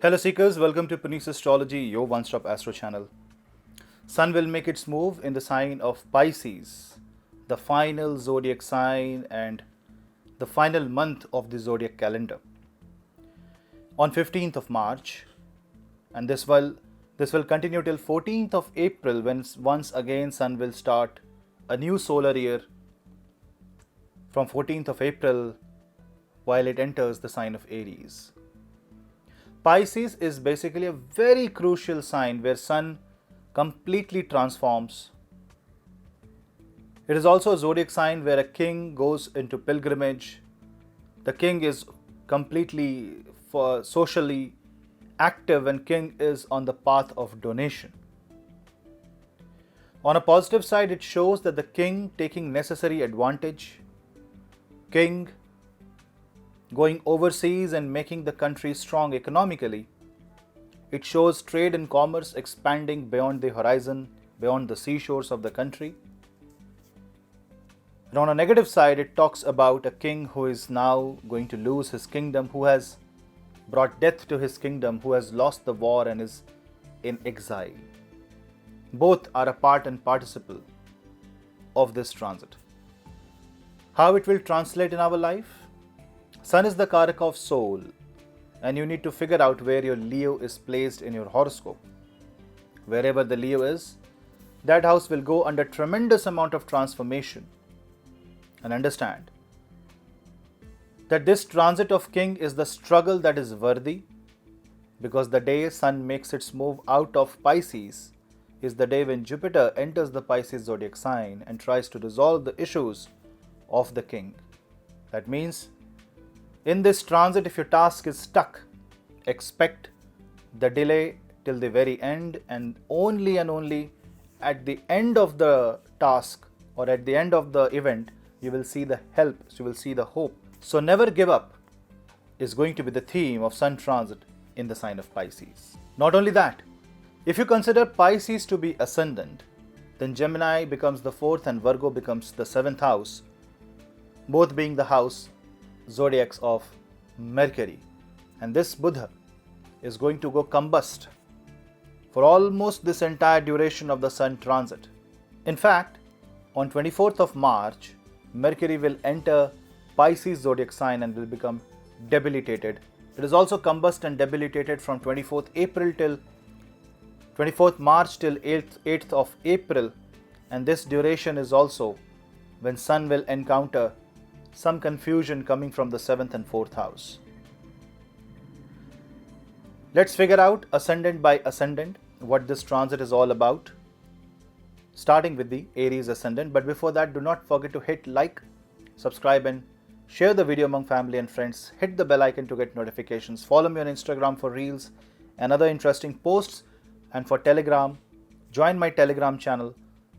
Hello Seekers, welcome to Punneit Astrology, your one-stop astro channel. Sun will make its move in the sign of Pisces, the final zodiac sign and the final month of the zodiac calendar, on 15th of March, and this will continue till 14th of April, when once again Sun will start a new solar year from 14th of April while it enters the sign of Aries. Pisces is basically a very crucial sign where Sun completely transforms. It is also a zodiac sign where a king goes into pilgrimage. The king is completely socially active and king is on the path of donation. On a positive side, it shows that the king taking necessary advantage, king going overseas and making the country strong economically. It shows trade and commerce expanding beyond the horizon, beyond the seashores of the country. And on a negative side, it talks about a king who is now going to lose his kingdom, who has brought death to his kingdom, who has lost the war and is in exile. Both are a part and participle of this transit. How it will translate in our life? Sun is the Karaka of soul, and you need to figure out where your Leo is placed in your horoscope. Wherever the Leo is, that house will go under tremendous amount of transformation. And understand that this transit of king is the struggle that is worthy, because the day Sun makes its move out of Pisces is the day when Jupiter enters the Pisces zodiac sign and tries to resolve the issues of the king. That means in this transit, if your task is stuck, expect the delay till the very end, and only at the end of the task or at the end of the event, you will see the help, you will see the hope. So never give up is going to be the theme of Sun transit in the sign of Pisces. Not only that, if you consider Pisces to be ascendant, then Gemini becomes the 4th and Virgo becomes the 7th house, both being the house zodiacs of Mercury. And this Buddha is going to go combust for almost this entire duration of the Sun transit. In fact, on 24th of March, Mercury will enter Pisces zodiac sign and will become debilitated. It is also combust and debilitated from 24th April till 24th March till 8th of April, and this duration is also when Sun will encounter some confusion coming from the 7th and 4th house. Let's figure out ascendant by ascendant what this transit is all about, starting with the Aries ascendant. But before that, do not forget to hit like, subscribe and share the video among family and friends. Hit the bell icon to get notifications. Follow me on Instagram for reels and other interesting posts, and for Telegram, join my Telegram channel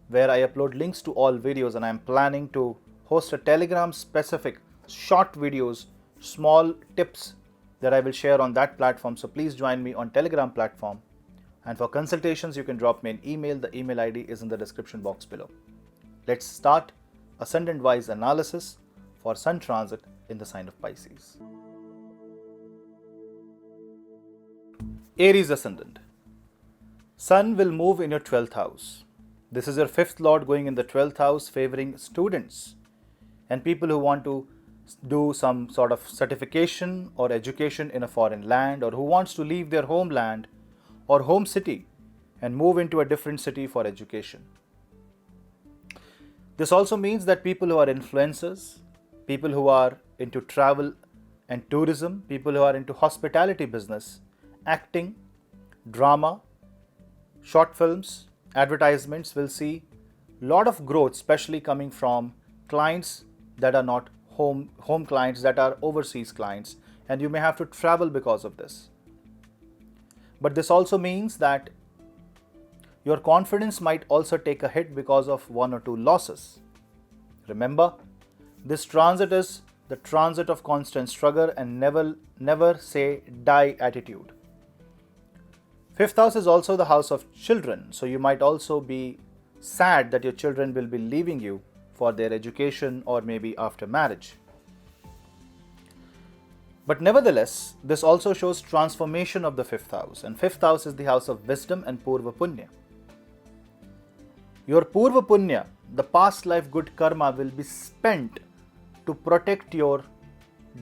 where I upload links to all videos, and I am planning to host a Telegram specific short videos, small tips that I will share on that platform. So please join me on Telegram platform. And for consultations, you can drop me an email. The email ID is in the description box below. Let's start ascendant wise analysis for Sun transit in the sign of Pisces. Aries ascendant. Sun will move in your 12th house. This is your 5th lord going in the 12th house, favoring students and people who want to do some sort of certification or education in a foreign land, or who wants to leave their homeland or home city and move into a different city for education. This also means that people who are influencers, people who are into travel and tourism, people who are into hospitality business, acting, drama, short films, advertisements will see a lot of growth, especially coming from clients that are not home clients, that are overseas clients, and you may have to travel because of this. But this also means that your confidence might also take a hit because of 1 or 2 losses. Remember, this transit is the transit of constant struggle and never say die attitude. 5th house is also the house of children, so you might also be sad that your children will be leaving you for their education or maybe after marriage. But nevertheless, this also shows transformation of the fifth house, and fifth house is the house of wisdom and Purva Punya. Your Purva Punya, the past life good karma, will be spent to protect your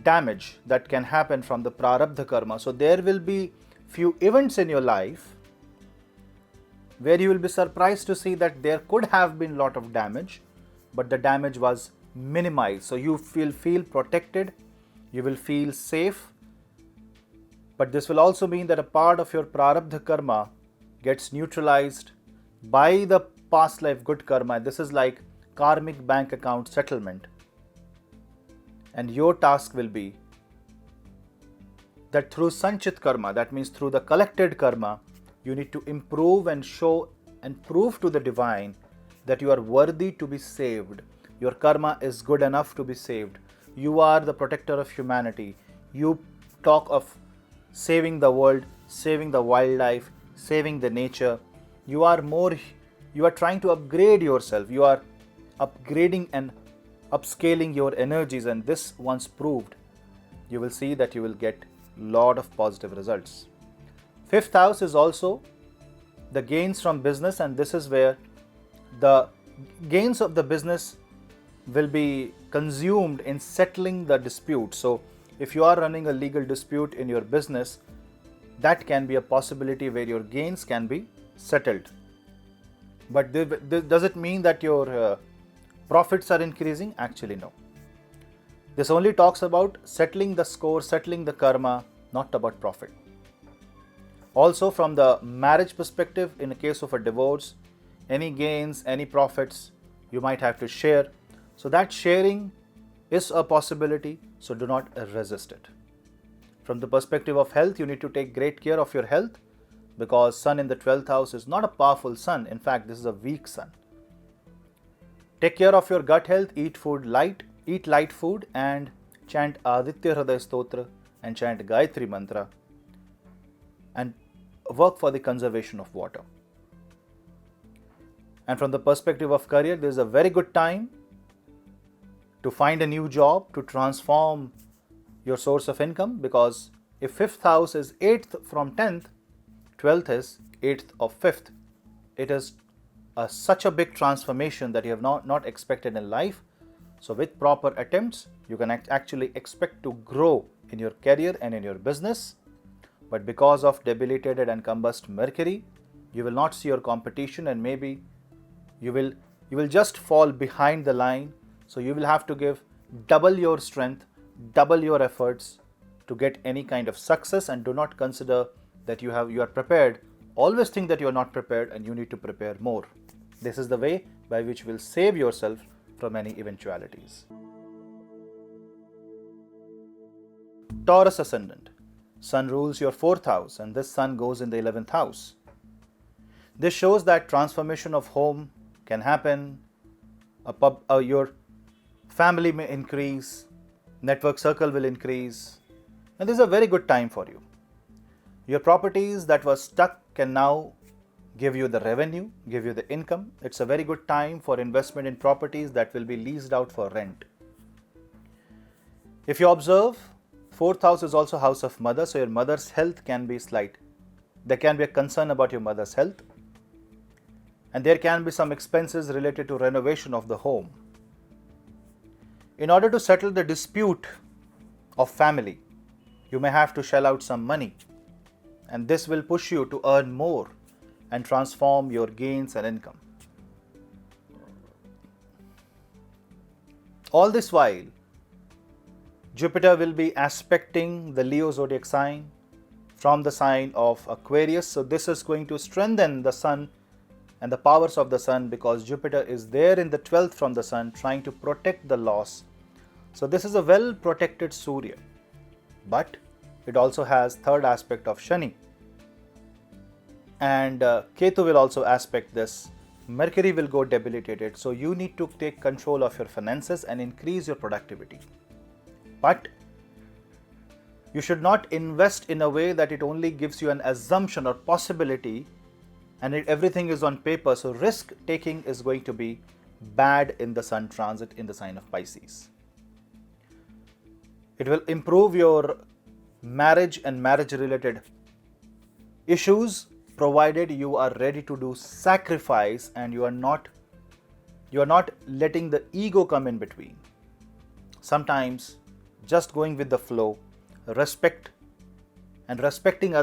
damage that can happen from the Prarabdha karma. So there will be few events in your life where you will be surprised to see that there could have been lot of damage, but the damage was minimized. So you will feel protected, you will feel safe, but this will also mean that a part of your Prarabdha karma gets neutralized by the past life good karma. This is like karmic bank account settlement. And your task will be that through Sanchit karma, that means through the collected karma, you need to improve and show and prove to the divine that you are worthy to be saved. Your karma is good enough to be saved. You are the protector of humanity. You talk of saving the world, saving the wildlife, saving the nature. You are trying to upgrade yourself. You are upgrading and upscaling your energies, and this once proved, you will see that you will get lot of positive results. Fifth house is also the gains from business, and this is where the gains of the business will be consumed in settling the dispute. So if you are running a legal dispute in your business, that can be a possibility where your gains can be settled. But does it mean that your profits are increasing? Actually, no. This only talks about settling the score, settling the karma, not about profit. Also, from the marriage perspective, in the case of a divorce, any gains, any profits, you might have to share. So that sharing is a possibility, so do not resist it. From the perspective of health, you need to take great care of your health, because Sun in the 12th house is not a powerful Sun. In fact, this is a weak Sun. Take care of your gut health, eat light food, and chant Aditya Hriday Stotra and chant Gayatri Mantra, and work for the conservation of water. And from the perspective of career, there is a very good time to find a new job, to transform your source of income, because if 5th house is 8th from 10th, 12th is 8th of 5th. It is such a big transformation that you have not expected in life. So with proper attempts, you can actually expect to grow in your career and in your business. But because of debilitated and combust Mercury, you will not see your competition, and maybe you will just fall behind the line. So you will have to give double your strength, double your efforts to get any kind of success, and do not consider that you are prepared. Always think that you are not prepared and you need to prepare more. This is the way by which you will save yourself from any eventualities. Taurus Ascendant. Sun rules your 4th house, and this Sun goes in the 11th house. This shows that transformation of home can happen, your family may increase, network circle will increase, and this is a very good time for you. Your properties that were stuck can now give you the revenue, give you the income. It's a very good time for investment in properties that will be leased out for rent. If you observe, 4th house is also house of mother, so your mother's health can be slight. There can be a concern about your mother's health, and there can be some expenses related to renovation of the home. In order to settle the dispute of family, you may have to shell out some money, and this will push you to earn more and transform your gains and income. All this while, Jupiter will be aspecting the Leo zodiac sign from the sign of Aquarius. So this is going to strengthen the Sun and the powers of the Sun, because Jupiter is there in the 12th from the Sun, trying to protect the loss. So this is a well protected Surya, but it also has third aspect of Shani, and Ketu will also aspect this. Mercury will go debilitated, so you need to take control of your finances and increase your productivity. But you should not invest in a way that it only gives you an assumption or possibility, and everything is on paper. So risk taking is going to be bad in the Sun transit in the sign of Pisces. It will improve your marriage and marriage related issues, provided you are ready to do sacrifice and you are not letting the ego come in between. Sometimes just going with the flow, respecting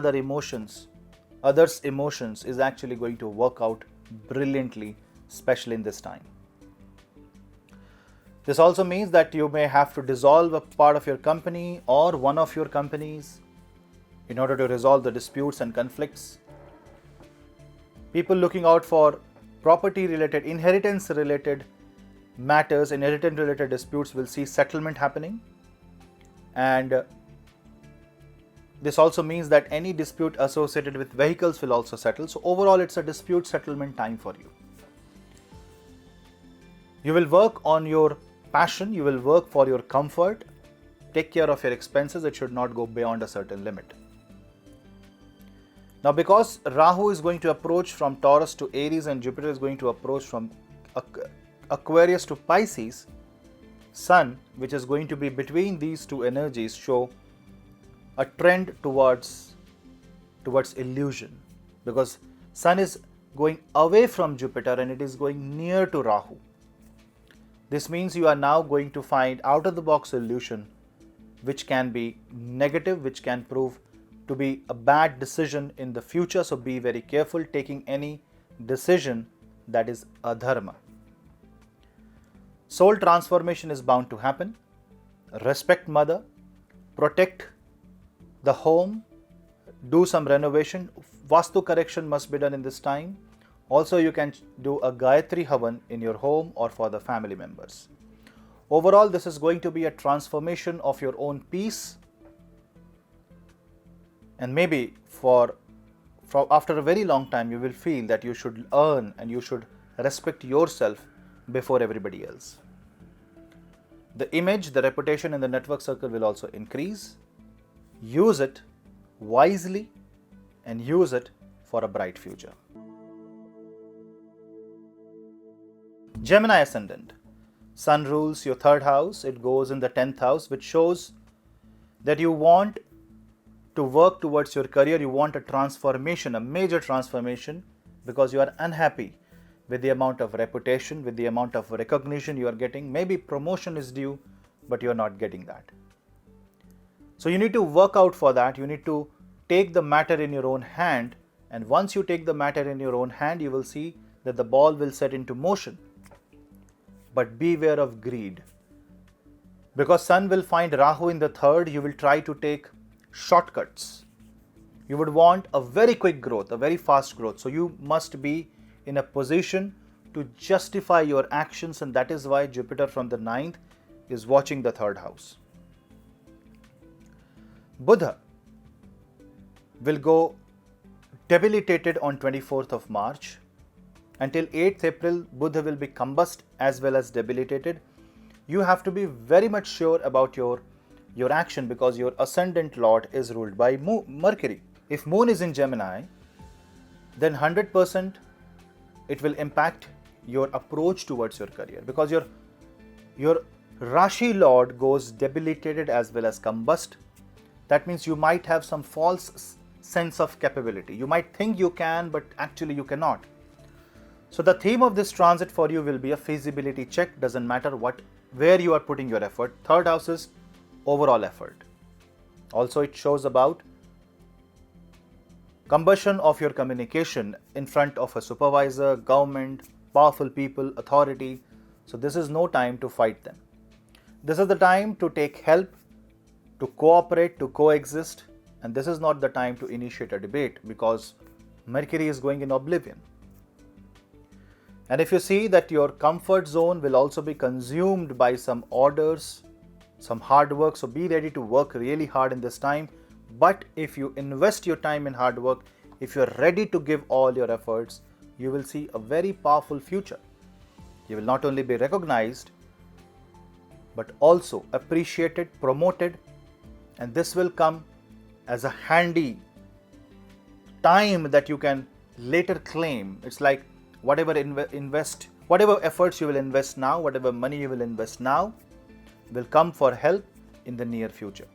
others' emotions is actually going to work out brilliantly, especially in this time. This also means that you may have to dissolve a part of your company or one of your companies in order to resolve the disputes and conflicts. People looking out for property related, inheritance related matters, inheritance related disputes will see settlement happening. And this also means that any dispute associated with vehicles will also settle. So overall, it's a dispute settlement time for you. You will work on your passion, you will work for your comfort, take care of your expenses, it should not go beyond a certain limit. Now, because Rahu is going to approach from Taurus to Aries and Jupiter is going to approach from Aquarius to Pisces, Sun, which is going to be between these two energies, show a trend towards illusion, because Sun is going away from Jupiter and it is going near to Rahu. This means you are now going to find out of the box solution which can be negative, which can prove to be a bad decision in the future. So be very careful taking any decision that is adharma. Soul transformation is bound to happen. Respect mother, protect the home, do some renovation. Vastu correction must be done in this time. Also, you can do a Gayatri Havan in your home or for the family members. Overall, this is going to be a transformation of your own peace. And maybe after a very long time, you will feel that you should earn and you should respect yourself before everybody else. The image, the reputation in the network circle will also increase. Use it wisely and use it for a bright future. Gemini Ascendant. Sun rules your third house. It goes in the 10th house, which shows that you want to work towards your career. You want a transformation, a major transformation, because you are unhappy with the amount of reputation, with the amount of recognition you are getting. Maybe promotion is due, but you are not getting that. So you need to work out for that. You need to take the matter in your own hand. And once you take the matter in your own hand, you will see that the ball will set into motion. But beware of greed. Because Sun will find Rahu in the third, you will try to take shortcuts. You would want a very quick growth, a very fast growth. So you must be in a position to justify your actions, and that is why Jupiter from the 9th is watching the third house. Buddha will go debilitated on 24th of March. Until 8th April, Buddha will be combust as well as debilitated. You have to be very much sure about your action, because your ascendant lord is ruled by Mercury. If Moon is in Gemini, then 100% it will impact your approach towards your career, because your Rashi lord goes debilitated as well as combust. That means you might have some false sense of capability. You might think you can, but actually you cannot. So the theme of this transit for you will be a feasibility check. Doesn't matter where you are putting your effort. Third house is overall effort. Also, it shows about combustion of your communication in front of a supervisor, government, powerful people, authority. So this is no time to fight them. This is the time to take help, to cooperate, to coexist. And this is not the time to initiate a debate, because Mercury is going in oblivion. And if you see that your comfort zone will also be consumed by some orders, some hard work, so be ready to work really hard in this time. But if you invest your time in hard work, if you're ready to give all your efforts, you will see a very powerful future. You will not only be recognized, but also appreciated, promoted, and this will come as a handy time that you can later claim. It's like whatever efforts you will invest now, whatever money you will invest now, will come for help in the near future.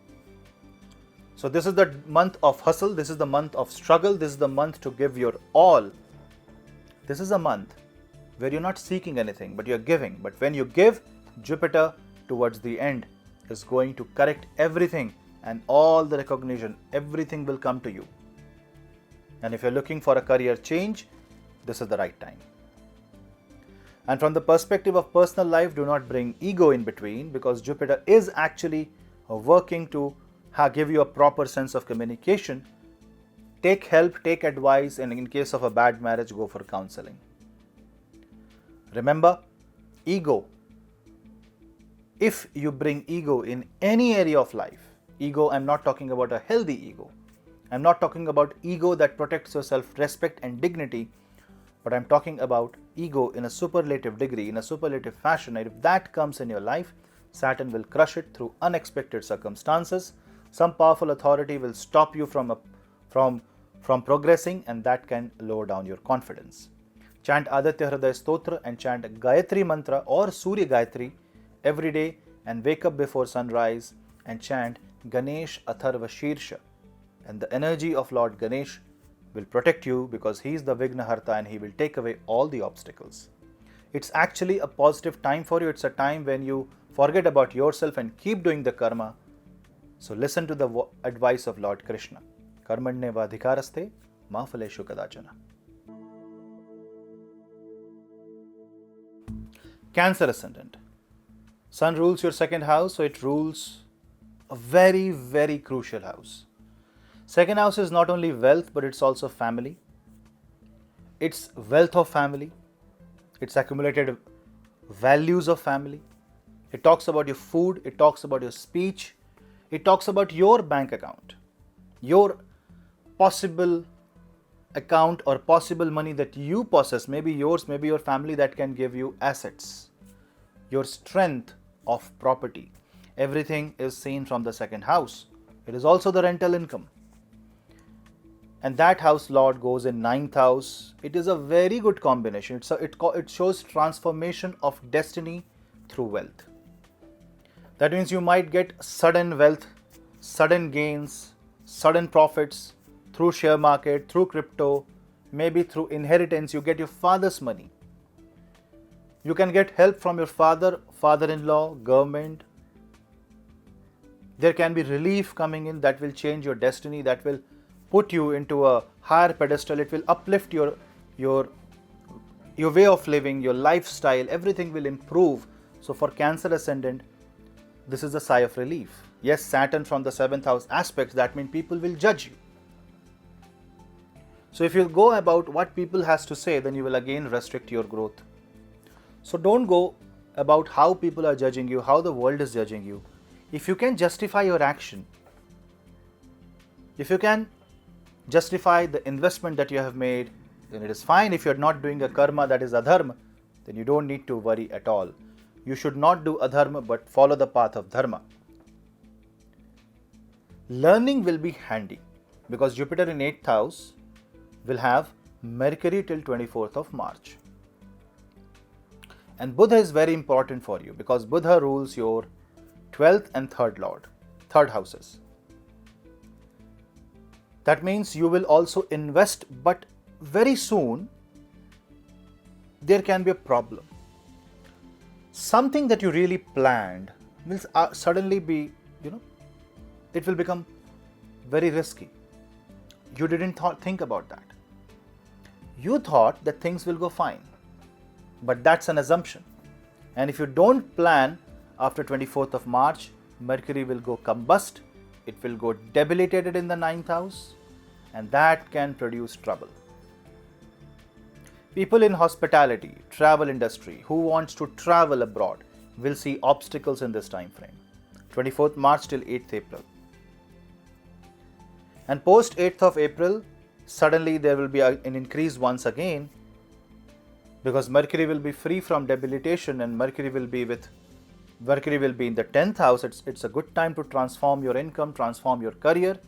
So this is the month of hustle, this is the month of struggle, this is the month to give your all. This is a month where you're not seeking anything, but you're giving. But when you give, Jupiter towards the end is going to correct everything, and all the recognition, everything will come to you. And if you're looking for a career change, this is the right time. And from the perspective of personal life, do not bring ego in between, because Jupiter is actually working to give you a proper sense of communication. Take help, take advice, and in case of a bad marriage, go for counseling. Remember, ego. If you bring ego in any area of life, ego, I'm not talking about a healthy ego. I'm not talking about ego that protects your self-respect and dignity, but I'm talking about ego in a superlative degree, in a superlative fashion. And if that comes in your life, Saturn will crush it through unexpected circumstances. Some powerful authority will stop you from progressing, and that can lower down your confidence. Chant Aditya Hriday Stotra and chant Gayatri Mantra or Surya Gayatri every day, and wake up before sunrise and chant Ganesh Atharva Shirsha. And the energy of Lord Ganesh will protect you, because he is the Vignaharta and he will take away all the obstacles. It's actually a positive time for you. It's a time when you forget about yourself and keep doing the karma. So listen to the advice of Lord Krishna. Karmanye vadhikaraste ma phaleshu kadachana. Cancer Ascendant. Sun rules your second house, so it rules a very, very crucial house. Second house is not only wealth, but it's also family. It's wealth of family. It's accumulated values of family. It talks about your food. It talks about your speech. It talks about your bank account, your possible account or possible money that you possess, maybe yours, maybe your family, that can give you assets, your strength of property. Everything is seen from the second house. It is also the rental income. And that house lord goes in 9th house. It is a very good combination. It shows transformation of destiny through wealth. That means you might get sudden wealth, sudden gains, sudden profits through share market, through crypto, maybe through inheritance. You get your father's money. You can get help from your father, father-in-law, government. There can be relief coming in that will change your destiny, that will put you into a higher pedestal. It will uplift your way of living, your lifestyle. Everything will improve. So for Cancer Ascendant, this is a sigh of relief. Yes, Saturn from the 7th house aspects, that means people will judge you. So if you go about what people has to say, then you will again restrict your growth. So don't go about how people are judging you, how the world is judging you. If you can justify your action, if you can justify the investment that you have made, then it is fine. If you are not doing a karma that is adharma, then you don't need to worry at all. You should not do adharma, but follow the path of dharma. Learning will be handy, because Jupiter in 8th house will have Mercury till 24th of March. And Buddha is very important for you, because Buddha rules your 12th and 3rd houses. That means you will also invest, but very soon there can be a problem. Something that you really planned will suddenly be, it will become very risky. You didn't think about that. You thought that things will go fine, but that's an assumption. And if you don't plan, after 24th of March, Mercury will go combust. It will go debilitated in the 9th house, and that can produce trouble. People in hospitality, travel industry, who wants to travel abroad, will see obstacles in this time frame. 24th March till 8th April. And post 8th of April, suddenly there will be an increase once again, because Mercury will be free from debilitation, and Mercury will be in the 10th house. It's a good time to transform your income, transform your career.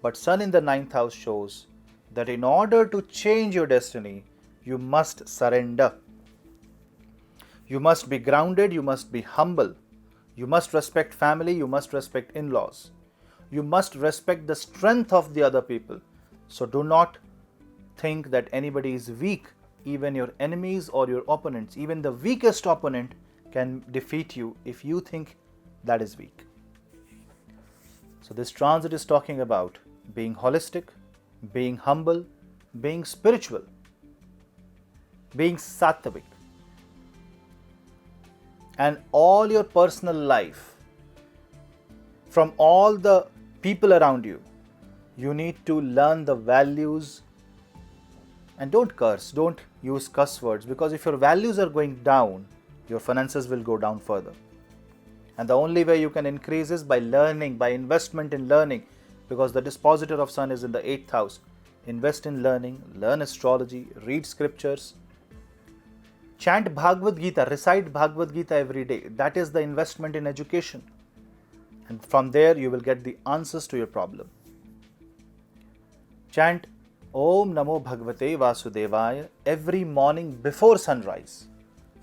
But Sun in the 9th house shows that in order to change your destiny, you must surrender. You must be grounded, you must be humble. You must respect family, you must respect in-laws. You must respect the strength of the other people. So do not think that anybody is weak. Even your enemies or your opponents, even the weakest opponent can defeat you if you think that is weak. So this transit is talking about being holistic, being humble, being spiritual, being sattvic. And all your personal life, from all the people around you, you need to learn the values. And don't curse, don't use cuss words, because if your values are going down, your finances will go down further. And the only way you can increase is by learning, by investment in learning, because the dispositor of Sun is in the 8th house. Invest in learning, learn astrology, read scriptures, chant Bhagavad Gita, recite Bhagavad Gita every day. That is the investment in education. And from there you will get the answers to your problem. Chant Om Namo Bhagavate Vasudevaya every morning before sunrise.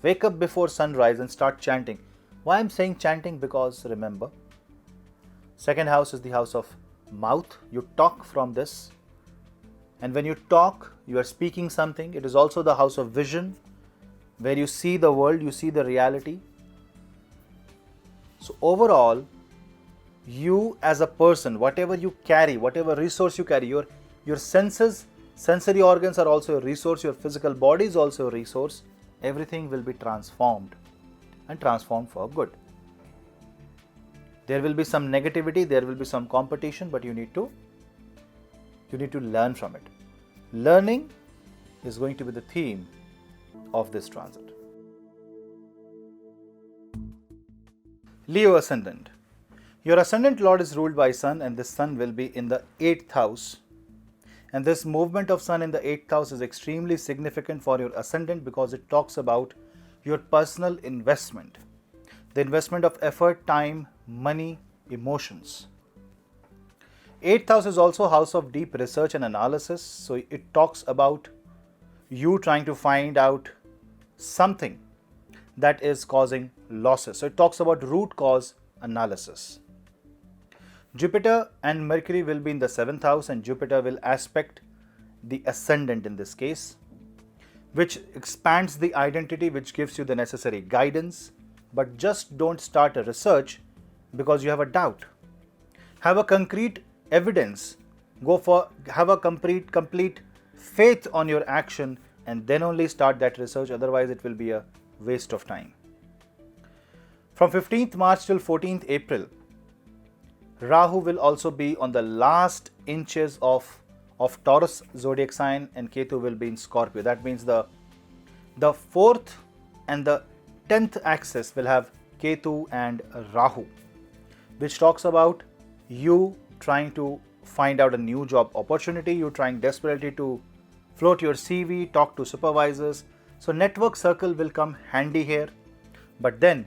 Wake up before sunrise and start chanting. Why I am saying chanting? Because remember, 2nd house is the house of mouth. You talk from this. And when you talk, you are speaking something. It is also the house of vision, where you see the world, you see the reality. So overall, you as a person, whatever you carry, whatever resource you carry, your senses, sensory organs are also a resource, your physical body is also a resource. Everything will be transformed, and transformed for good. There will be some negativity, there will be some competition, but you need to learn from it. Learning is going to be the theme of this transit. Leo Ascendant. Your Ascendant Lord is ruled by Sun, and this Sun will be in the 8th house. And this movement of Sun in the 8th house is extremely significant for your Ascendant because it talks about your personal investment. The investment of effort, time, money, emotions. 8th house is also house of deep research and analysis. So it talks about you trying to find out something that is causing losses. So it talks about root cause analysis. Jupiter and Mercury will be in the 7th house, and Jupiter will aspect the Ascendant in this case, which expands the identity, which gives you the necessary guidance. But just don't start a research because you have a doubt. Have a concrete evidence. Have a complete faith on your action, and then only start that research. Otherwise, it will be a waste of time. From 15th March till 14th April, Rahu will also be on the last inches of Taurus zodiac sign, and Ketu will be in Scorpio. That means the 4th and the 10th axis will have Ketu and Rahu, which talks about you trying to find out a new job opportunity, you trying desperately to float your CV, talk to supervisors. So network circle will come handy here, but then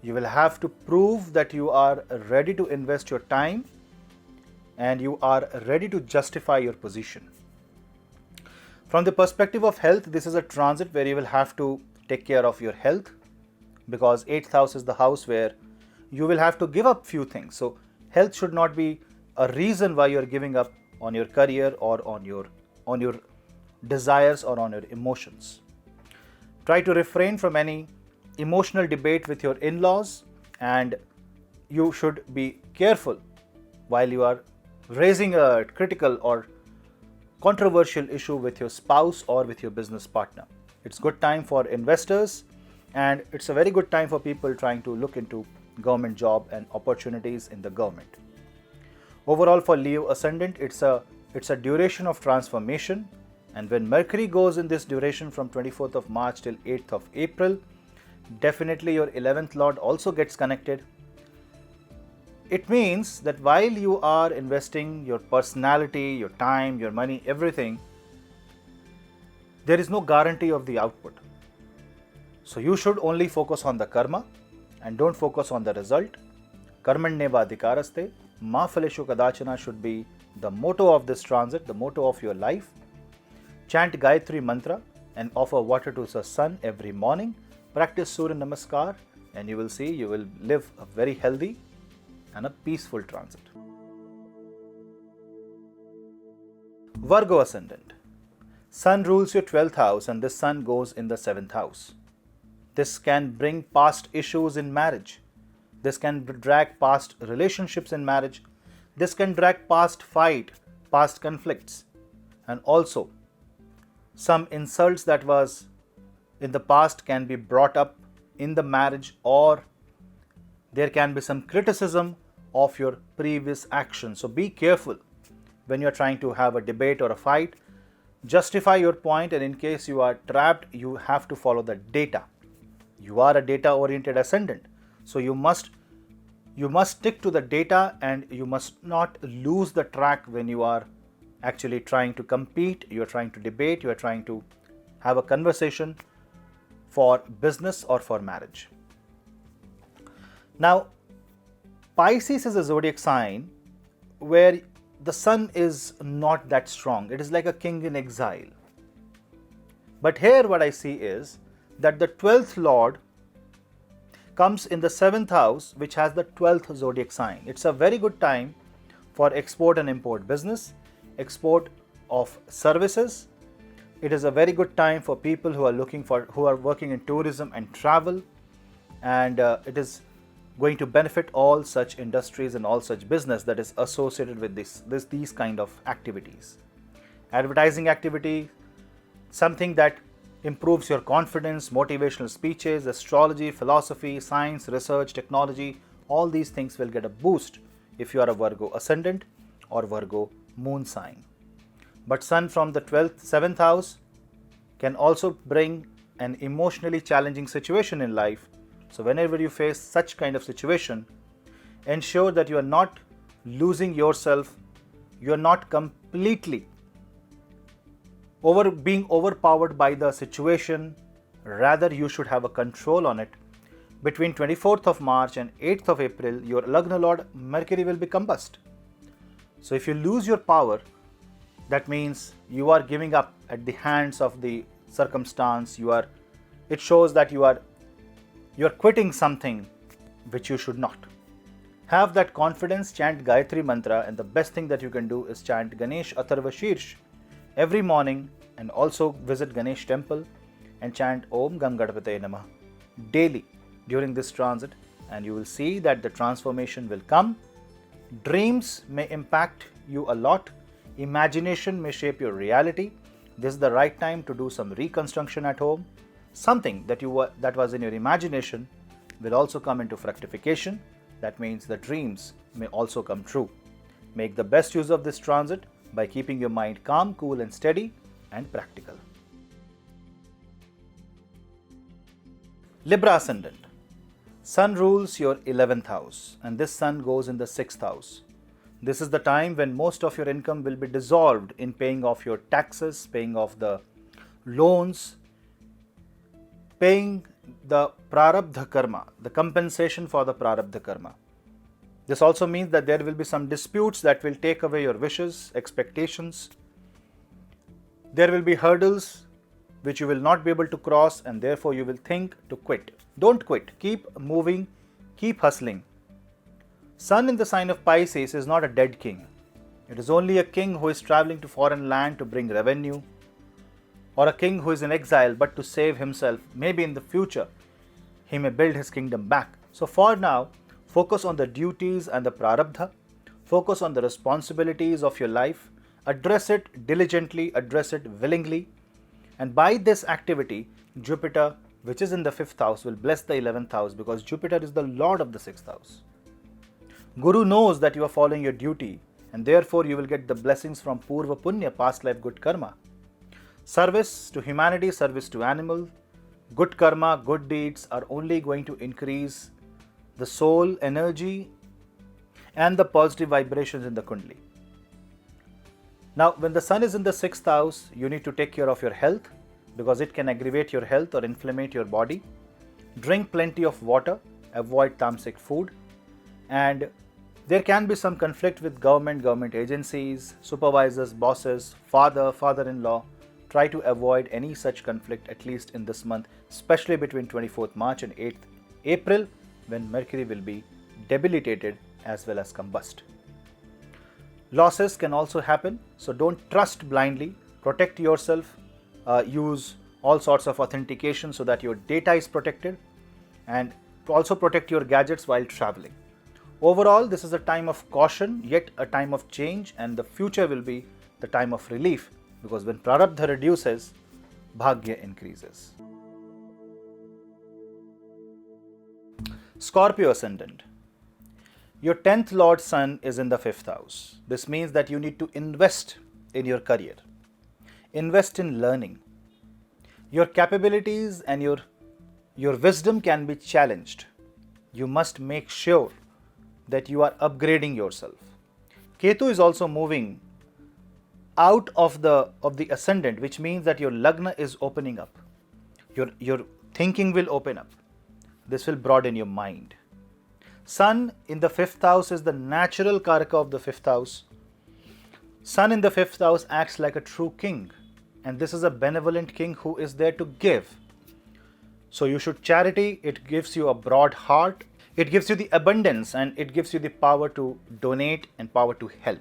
you will have to prove that you are ready to invest your time and you are ready to justify your position. From the perspective of health, this is a transit where you will have to take care of your health, because 8th house is the house where you will have to give up few things. So health should not be a reason why you are giving up on your career or on your desires or on your emotions. Try to refrain from any emotional debate with your in-laws, and you should be careful while you are raising a critical or controversial issue with your spouse or with your business partner. It's good time for investors, and it's a very good time for people trying to look into government job and opportunities in the government. Overall, for Leo Ascendant, it's a duration of transformation, and when Mercury goes in this duration from 24th of March till 8th of April, definitely your 11th Lord also gets connected. It means that while you are investing your personality, your time, your money, everything, there is no guarantee of the output. So you should only focus on the karma and don't focus on the result. Karmanyeva adhikaraste, ma phaleshu kadachana should be the motto of this transit, the motto of your life. Chant Gayatri mantra and offer water to the sun every morning. Practice Surya Namaskar, and you will see you will live a very healthy and a peaceful transit. Virgo Ascendant. Sun rules your 12th house and this Sun goes in the 7th house. This can bring past issues in marriage. This can drag past relationships in marriage. This can drag past past conflicts. And also, some insults that was in the past can be brought up in the marriage, or there can be some criticism of your previous actions. So be careful when you're trying to have a debate or a fight. Justify your point, and in case you are trapped, you have to follow the data. You are a data-oriented ascendant. So you must stick to the data, and you must not lose the track when you are actually trying to compete, you are trying to debate, you are trying to have a conversation for business or for marriage. Now, Pisces is a zodiac sign where the Sun is not that strong. It is like a king in exile. But here what I see is that the 12th Lord comes in the 7th house, which has the 12th zodiac sign. It's a very good time for export and import business, export of services. It is a very good time for people who are working in tourism and travel, and it is going to benefit all such industries and all such business that is associated with these kind of activities. Advertising activity, something that improves your confidence, motivational speeches, astrology, philosophy, science, research, technology, all these things will get a boost if you are a Virgo ascendant or Virgo moon sign. But Sun from the 7th house can also bring an emotionally challenging situation in life. So whenever you face such kind of situation, ensure that you are not losing yourself, you are not completely being overpowered by the situation. Rather, you should have a control on it. Between 24th of March and 8th of April, your Lagna Lord Mercury will be combust. So if you lose your power, that means you are giving up at the hands of the circumstance. It shows that you are quitting something which you should not. Have that confidence, chant Gayatri Mantra, and the best thing that you can do is chant Ganesh Atharva Shirsh every morning, and also visit Ganesh temple and chant Om Gam Ganapataye Namah daily during this transit, and you will see that the transformation will come. Dreams may impact you a lot. Imagination may shape your reality. This is the right time to do some reconstruction at home. Something that was in your imagination will also come into fructification. That means the dreams may also come true. Make the best use of this transit by keeping your mind calm, cool and steady and practical. Libra Ascendant. Sun rules your 11th house, and this Sun goes in the 6th house. This is the time when most of your income will be dissolved in paying off your taxes, paying off the loans, paying the prarabdha karma, the compensation for the prarabdha karma. This also means that there will be some disputes that will take away your wishes, expectations. There will be hurdles which you will not be able to cross, and therefore you will think to quit. Don't quit. Keep moving. Keep hustling. Sun in the sign of Pisces is not a dead king. It is only a king who is traveling to foreign land to bring revenue, or a king who is in exile but to save himself. Maybe in the future he may build his kingdom back. So for now, focus on the duties and the prarabdha. Focus on the responsibilities of your life. Address it diligently, address it willingly. And by this activity, Jupiter, which is in the 5th house, will bless the 11th house, because Jupiter is the lord of the 6th house. Guru knows that you are following your duty, and therefore you will get the blessings from Purva Punya, past life good karma. Service to humanity, service to animals, good karma, good deeds are only going to increase the soul energy and the positive vibrations in the Kundali. Now, when the Sun is in the 6th house, you need to take care of your health, because it can aggravate your health or inflammate your body. Drink plenty of water, avoid tamasic food, and there can be some conflict with government agencies, supervisors, bosses, father-in-law. Try to avoid any such conflict, at least in this month, especially between 24th March and 8th April, when Mercury will be debilitated as well as combust. Losses can also happen, so don't trust blindly. Protect yourself. Use all sorts of authentication so that your data is protected, and also protect your gadgets while traveling. Overall, this is a time of caution, yet a time of change, and the future will be the time of relief, because when prarabdha reduces, bhagya increases. Scorpio Ascendant. Your 10th Lord Sun is in the 5th house. This means that you need to invest in your career, invest in learning. Your capabilities and your wisdom can be challenged. You must make sure that you are upgrading yourself. Ketu is also moving out of the ascendant, which means that your lagna is opening up. Your thinking will open up. This will broaden your mind. Sun in the 5th house is the natural karaka of the 5th house. Sun in the 5th house acts like a true king, and this is a benevolent king who is there to give. So you should charity. It gives you a broad heart. It gives you the abundance, and it gives you the power to donate and power to help.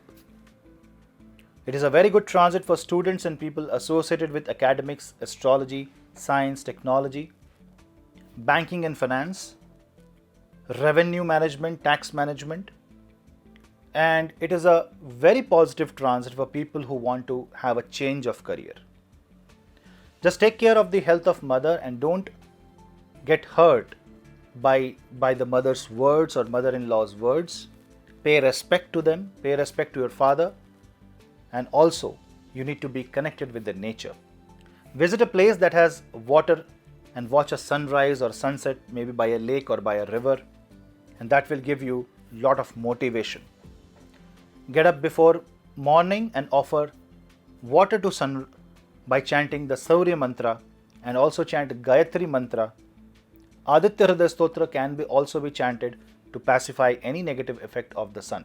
It is a very good transit for students and people associated with academics, astrology, science, technology, banking and finance, revenue management, tax management. And it is a very positive transit for people who want to have a change of career. Just take care of the health of mother and don't get hurt by the mother's words or mother-in-law's words. Pay respect to them, pay respect to your father, and also you need to be connected with the nature. Visit a place that has water and watch a sunrise or sunset, maybe by a lake or by a river, and that will give you a lot of motivation. Get up before morning and offer water to sun by chanting the Saurya mantra, and also chant Gayatri mantra. Aditya Hriday Stotra can also be chanted to pacify any negative effect of the sun.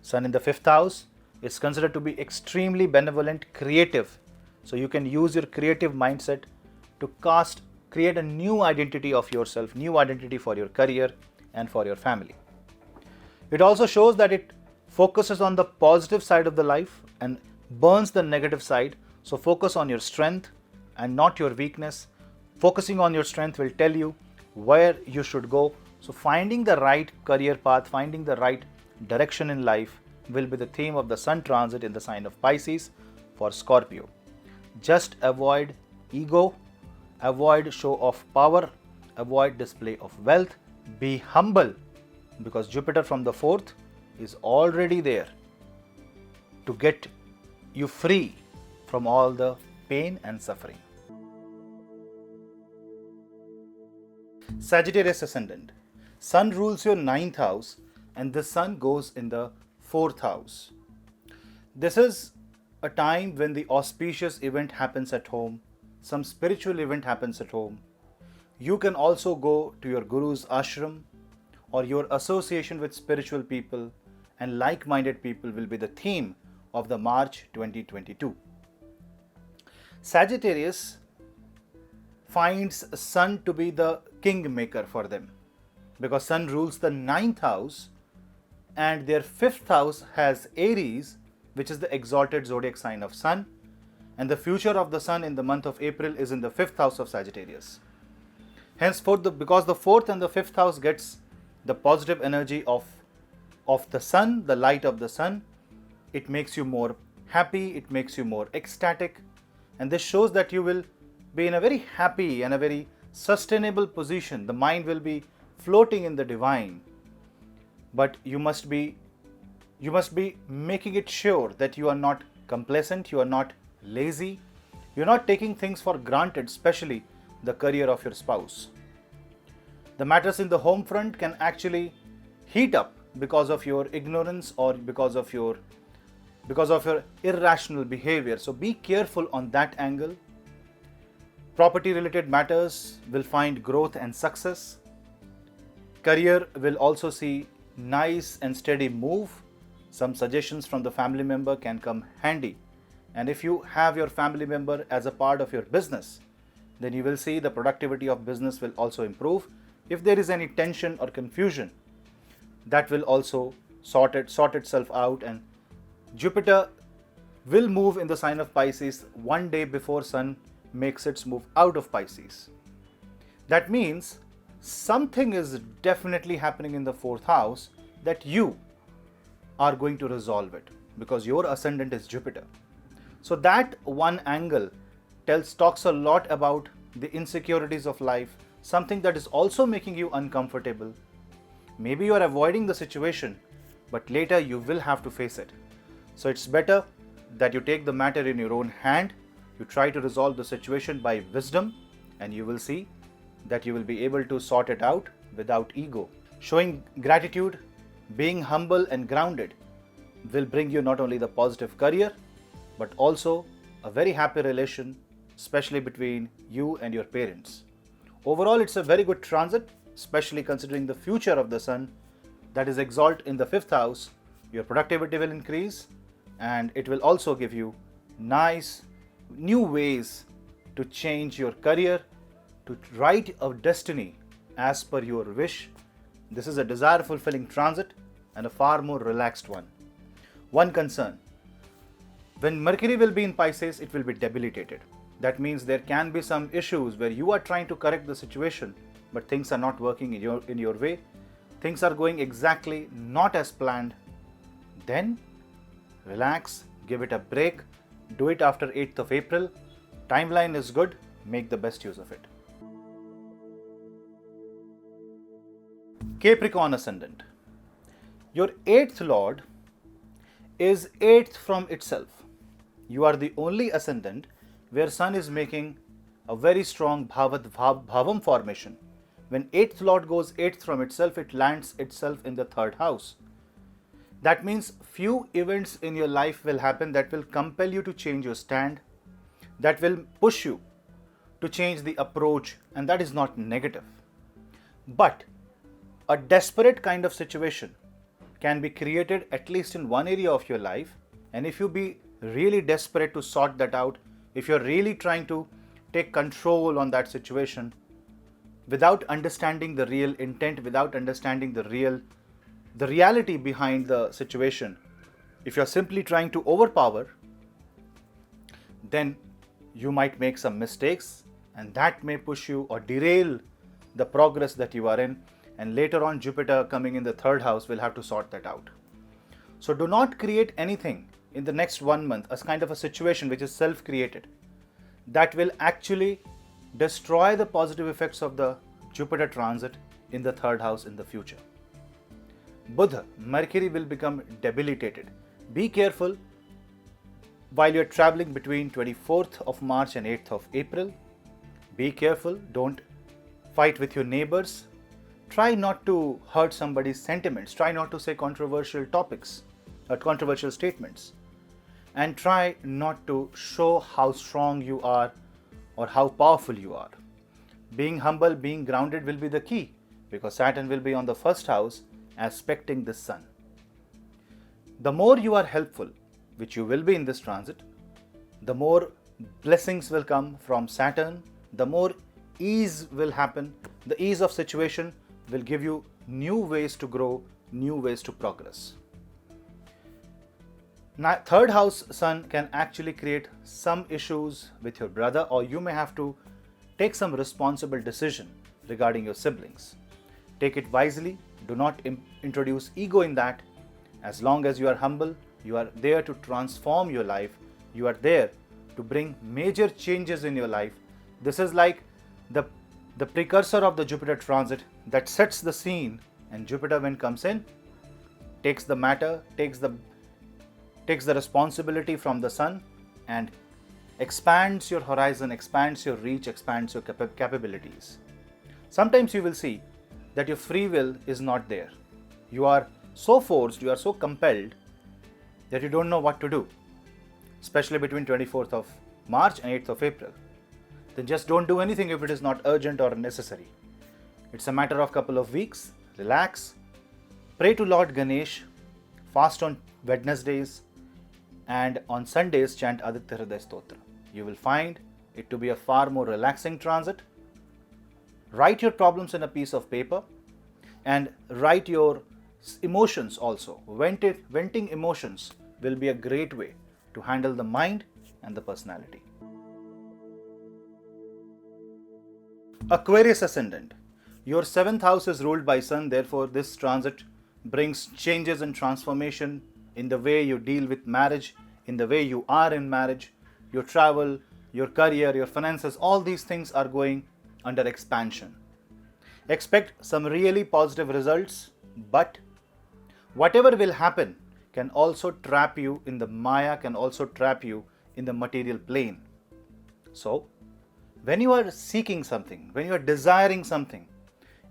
Sun in the 5th house is considered to be extremely benevolent, creative. So you can use your creative mindset to create a new identity of yourself, new identity for your career and for your family. It also shows that it focuses on the positive side of the life and burns the negative side. So focus on your strength and not your weakness. Focusing on your strength will tell you where you should go. So finding the right career path, finding the right direction in life will be the theme of the Sun transit in the sign of Pisces for Scorpio. Just avoid ego, avoid show of power, avoid display of wealth, be humble, because Jupiter from the 4th is already there to get you free from all the pain and suffering. Sagittarius Ascendant. Sun rules your 9th house, and the Sun goes in the 4th house. This is a time when the auspicious event happens at home, some spiritual event happens at home. You can also go to your guru's ashram, or your association with spiritual people and like-minded people will be the theme of the March 2022. Sagittarius finds Sun to be the kingmaker for them, because Sun rules the 9th house and their 5th house has Aries, which is the exalted zodiac sign of Sun, and the future of the Sun in the month of April is in the 5th house of Sagittarius. Henceforth, because the 4th and the 5th house gets the positive energy of the Sun, the light of the Sun, it makes you more happy, it makes you more ecstatic, and this shows that you will be in a very happy and a very sustainable position. The mind will be floating in the divine, but you must be making it sure that you are not complacent, you are not lazy, you're not taking things for granted, especially the career of your spouse. The matters in the home front can actually heat up because of your ignorance or because of your irrational behavior. So be careful on that angle. Property related matters will find growth and success. Career will also see nice and steady move. Some suggestions from the family member can come handy. And if you have your family member as a part of your business, then you will see the productivity of business will also improve. If there is any tension or confusion, that will also sort itself out, and Jupiter will move in the sign of Pisces one day before Sun makes its move out of Pisces. That means something is definitely happening in the 4th house that you are going to resolve it, because your ascendant is Jupiter. So that one angle talks a lot about the insecurities of life, something that is also making you uncomfortable. Maybe you are avoiding the situation, but later you will have to face it. So it's better that you take the matter in your own hand, you try to resolve the situation by wisdom, and you will see that you will be able to sort it out without ego. Showing gratitude, being humble and grounded will bring you not only the positive career, but also a very happy relation, especially between you and your parents. Overall, it's a very good transit, especially considering the future of the Sun that is exalt in the 5th house. Your productivity will increase, and it will also give you nice new ways to change your career, to write a destiny as per your wish. This is a desire fulfilling transit and a far more relaxed one. One concern: when Mercury will be in Pisces, it will be debilitated. That means there can be some issues where you are trying to correct the situation, but things are not working in your way. Things are going exactly not as planned. Then relax, give it a break, do it after 8th of April. Timeline is good, make the best use of it. Capricorn Ascendant. Your 8th Lord is 8th from itself. You are the only ascendant where Sun is making a very strong bhavam formation. When 8th Lord goes 8th from itself, it lands itself in the 3rd house. That means few events in your life will happen that will compel you to change your stand, that will push you to change the approach, and that is not negative. But a desperate kind of situation can be created at least in one area of your life, and if you be really desperate to sort that out, if you're really trying to take control on that situation without understanding the real intent, without understanding the reality behind the situation, if you're simply trying to overpower, then you might make some mistakes, and that may push you or derail the progress that you are in, and later on Jupiter coming in the 3rd house will have to sort that out. So do not create anything in the next 1 month as kind of a situation which is self-created that will actually destroy the positive effects of the Jupiter transit in the 3rd house in the future. Buddha, Mercury will become debilitated. Be careful while you're traveling between 24th of March and 8th of April. Be careful, don't fight with your neighbors. Try not to hurt somebody's sentiments. Try not to say controversial topics or controversial statements. And try not to show how strong you are or how powerful you are. Being humble, being grounded will be the key, because Saturn will be on the 1st house aspecting the Sun. The more you are helpful, which you will be in this transit, the more blessings will come from Saturn, the more ease will happen. The ease of situation will give you new ways to grow, new ways to progress. Now, 3rd house Sun can actually create some issues with your brother, or you may have to take some responsible decision regarding your siblings. Take it wisely. Do not introduce ego in that. As long as you are humble, you are there to transform your life. You are there to bring major changes in your life. This is like the precursor of the Jupiter transit that sets the scene, and Jupiter, when comes in, takes the matter, takes the responsibility from the Sun and expands your horizon, expands your reach, expands your capabilities. Sometimes you will see that your free will is not there. You are so forced, you are so compelled that you don't know what to do, especially between 24th of March and 8th of April. Then just don't do anything if it is not urgent or necessary. It's a matter of couple of weeks. Relax, pray to Lord Ganesh, fast on Wednesdays, and on Sundays chant Aditya Hriday Stotra. You will find it to be a far more relaxing transit. Write your problems in a piece of paper and write your emotions also. Venting emotions will be a great way to handle the mind and the personality. Aquarius Ascendant. Your 7th house is ruled by Sun, therefore this transit brings changes and transformation in the way you deal with marriage, in the way you are in marriage, your travel, your career, your finances, all these things are going under expansion. Expect some really positive results, but whatever will happen can also trap you in the Maya, can also trap you in the material plane. So, when you are seeking something, when you are desiring something,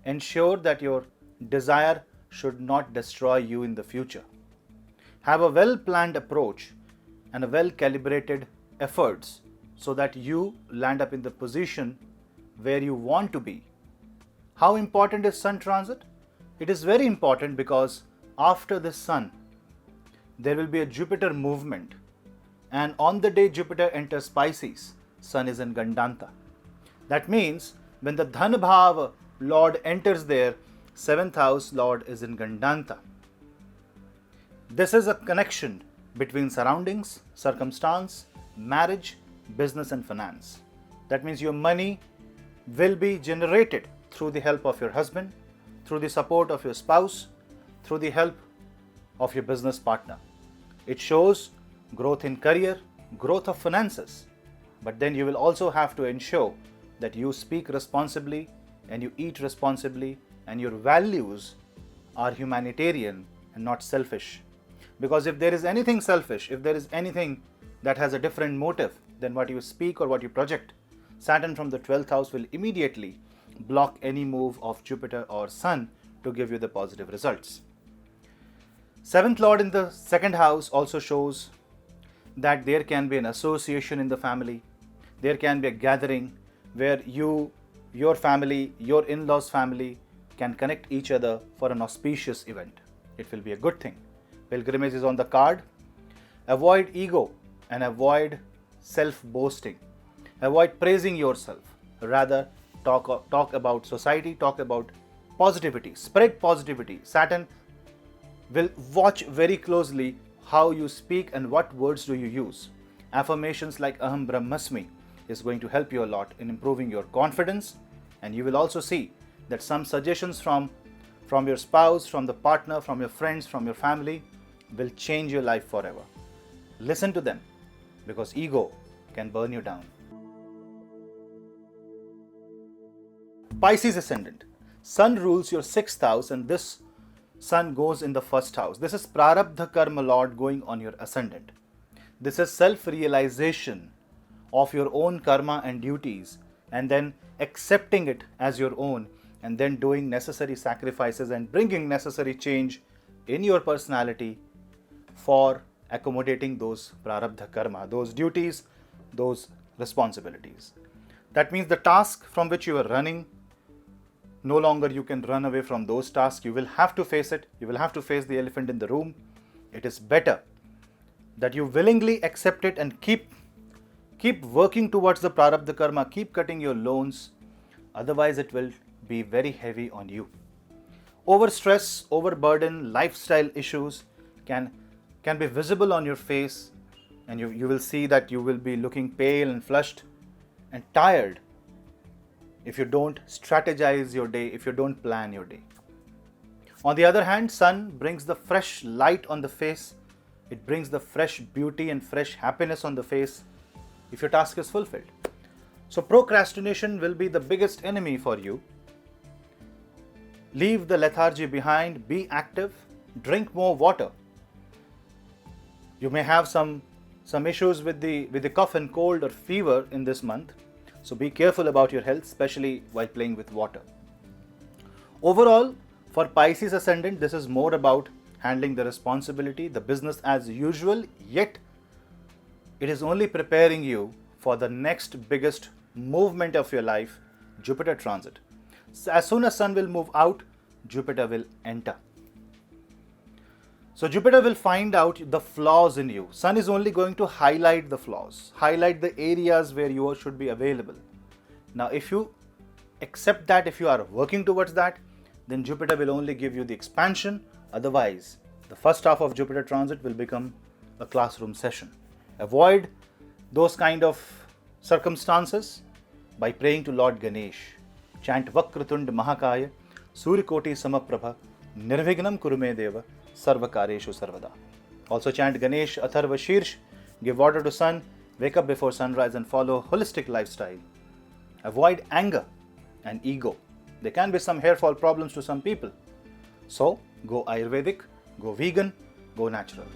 ensure that your desire should not destroy you in the future. Have a well-planned approach and a well-calibrated efforts so that you land up in the position where you want to be. How important is Sun transit? It is very important because after the Sun, there will be a Jupiter movement, and on the day Jupiter enters Pisces, Sun is in Gandanta. That means when the Dhan Bhav Lord enters there, 7th house Lord is in Gandanta. This is a connection between surroundings, circumstance, marriage, business and finance. That means your money will be generated through the help of your husband, through the support of your spouse, through the help of your business partner. It shows growth in career, growth of finances, but then you will also have to ensure that you speak responsibly and you eat responsibly and your values are humanitarian and not selfish. Because if there is anything selfish, if there is anything that has a different motive than what you speak or what you project, Saturn from the 12th house will immediately block any move of Jupiter or Sun to give you the positive results. 7th Lord in the 2nd house also shows that there can be an association in the family. There can be a gathering where your family, your in-laws' family can connect each other for an auspicious event. It will be a good thing. Pilgrimage is on the card. Avoid ego and avoid self-boasting. Avoid praising yourself. Rather, talk about society, talk about positivity, spread positivity. Saturn will watch very closely how you speak and what words do you use. Affirmations like Aham Brahmasmi is going to help you a lot in improving your confidence, and you will also see that some suggestions from your spouse, from the partner, from your friends, from your family will change your life forever. Listen to them because ego can burn you down. Pisces Ascendant. Sun rules your 6th house and this Sun goes in the 1st house. This is Prarabdha Karma Lord going on your Ascendant. This is self-realization of your own karma and duties and then accepting it as your own and then doing necessary sacrifices and bringing necessary change in your personality for accommodating those Prarabdha Karma, those duties, those responsibilities. That means the task from which you are running, no longer you can run away from those tasks. You will have to face it. You will have to face the elephant in the room. It is better that you willingly accept it and keep working towards the Prarabdha Karma, keep cutting your loans. Otherwise, it will be very heavy on you. Overstress, overburden, lifestyle issues can be visible on your face, and you will see that you will be looking pale and flushed and tired if you don't strategize your day, if you don't plan your day. On the other hand, Sun brings the fresh light on the face. It brings the fresh beauty and fresh happiness on the face if your task is fulfilled. So procrastination will be the biggest enemy for you. Leave the lethargy behind, be active, drink more water. You may have some issues with the cough and cold or fever in this month. So be careful about your health, especially while playing with water. Overall, for Pisces Ascendant, this is more about handling the responsibility, the business as usual, yet it is only preparing you for the next biggest movement of your life, Jupiter transit. So as soon as Sun will move out, Jupiter will enter. So Jupiter will find out the flaws in you. Sun is only going to highlight the flaws, highlight the areas where you should be available. Now, if you accept that, if you are working towards that, then Jupiter will only give you the expansion. Otherwise, the first half of Jupiter transit will become a classroom session. Avoid those kind of circumstances by praying to Lord Ganesh. Chant Vakratund Mahakaya, Suryakoti Samaprabha, Nirvignam Kurume Deva, Sarvakareshu Sarvada. Also chant Ganesh Atharva Shirsh, give water to sun, wake up before sunrise and follow holistic lifestyle. Avoid anger and ego. There can be some hair fall problems to some people. So, go Ayurvedic, go vegan, go natural.